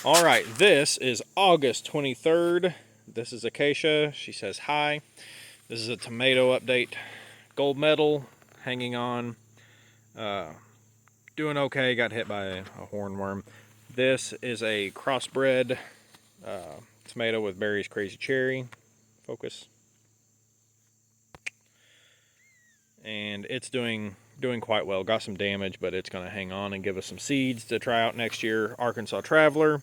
All right, this is August 23rd. This is Acacia. She says hi. This is a tomato update. Gold medal, hanging on. Doing okay, got hit by a hornworm. This is a crossbred tomato with Barry's Crazy Cherry. Focus. And it's doing quite well. Got some damage, but it's going to hang on and give us some seeds to try out next year. Arkansas Traveler,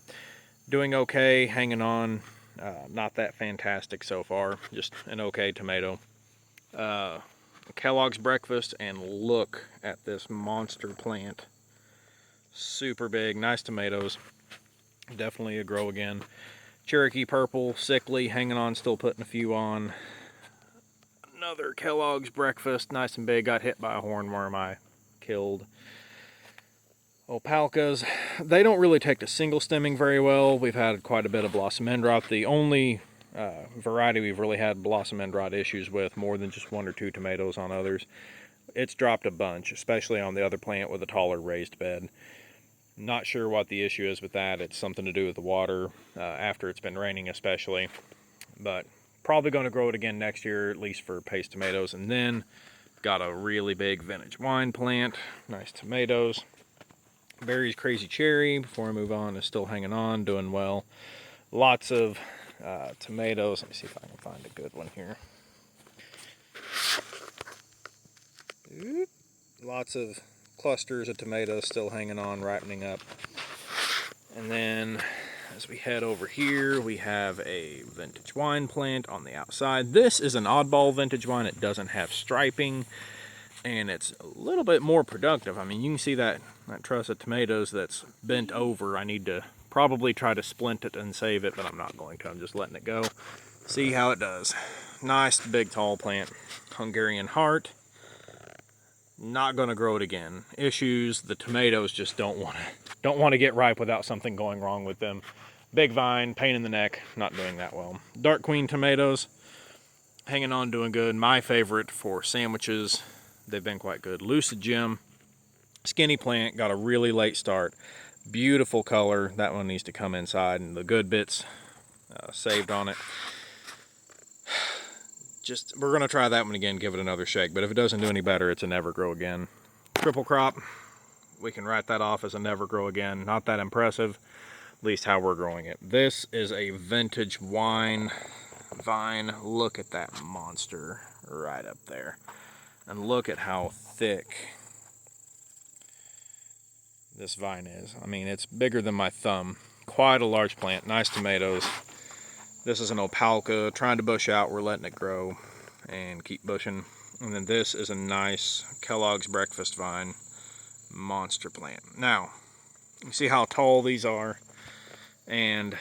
doing okay, hanging on. Not that fantastic so far, just an okay tomato. Kellogg's Breakfast, and look at this monster plant. Super big, nice tomatoes. Definitely a grow again. Cherokee Purple, sickly, hanging on, still putting a few on. Another Kellogg's Breakfast, nice and big, got hit by a hornworm I killed. Opalkas, they don't really take to single stemming very well. We've had quite a bit of blossom end rot. The only variety we've really had blossom end rot issues with, more than just one or two tomatoes on others. It's dropped a bunch, especially on the other plant with a taller raised bed. Not sure what the issue is with that. It's something to do with the water after it's been raining especially. But probably going to grow it again next year, at least for paste tomatoes. And then got a really big vintage wine plant. Nice tomatoes. Barry's Crazy Cherry, before I move on, is still hanging on, doing well. Lots of tomatoes. Let me see if I can find a good one here. Lots of clusters of tomatoes still hanging on, ripening up. And then as we head over here, we have a vintage wine plant on the outside. This is an oddball vintage wine. It doesn't have striping, and it's a little bit more productive. I mean, you can see that truss of tomatoes that's bent over. I need to probably try to splint it and save it, but I'm not going to. I'm just letting it go. See how it does. Nice, big, tall plant. Hungarian Heart. Not going to grow it again. Issues, the tomatoes just don't want to get ripe without something going wrong with them. Big vine, pain in the neck, not doing that well. Dark Queen tomatoes, hanging on, doing good. My favorite for sandwiches, they've been quite good. Lucid Gem, skinny plant, got a really late start. Beautiful color. That one needs to come inside, and the good bits saved on it. We're going to try that one again, give it another shake, but if it doesn't do any better, it's a never grow again. Triple crop, we can write that off as a never grow again. Not that impressive, at least how we're growing it. This is a vintage wine vine. Look at that monster right up there. And look at how thick this vine is. I mean, it's bigger than my thumb. Quite a large plant, nice tomatoes. This is an Opalka, trying to bush out. We're letting it grow and keep bushing. And then this is a nice Kellogg's Breakfast vine, monster plant. Now, you see how tall these are. And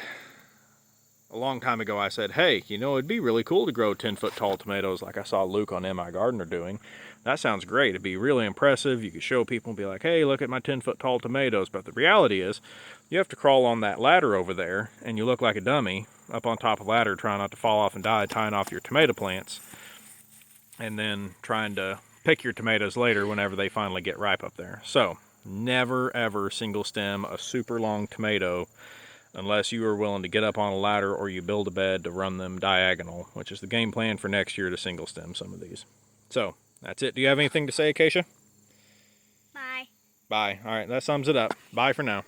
a long time ago I said, hey, you know, it'd be really cool to grow 10-foot tall tomatoes like I saw Luke on MI Gardener doing. That sounds great. It'd be really impressive. You could show people and be like, hey, look at my 10-foot tall tomatoes. But the reality is, you have to crawl on that ladder over there, and you look like a dummy up on top of the ladder trying not to fall off and die, tying off your tomato plants, and then trying to pick your tomatoes later whenever they finally get ripe up there. So, never ever single stem a super long tomato unless you are willing to get up on a ladder or you build a bed to run them diagonal, which is the game plan for next year, to single stem some of these. So, that's it. Do you have anything to say, Acacia? Bye. Bye. All right, that sums it up. Bye for now.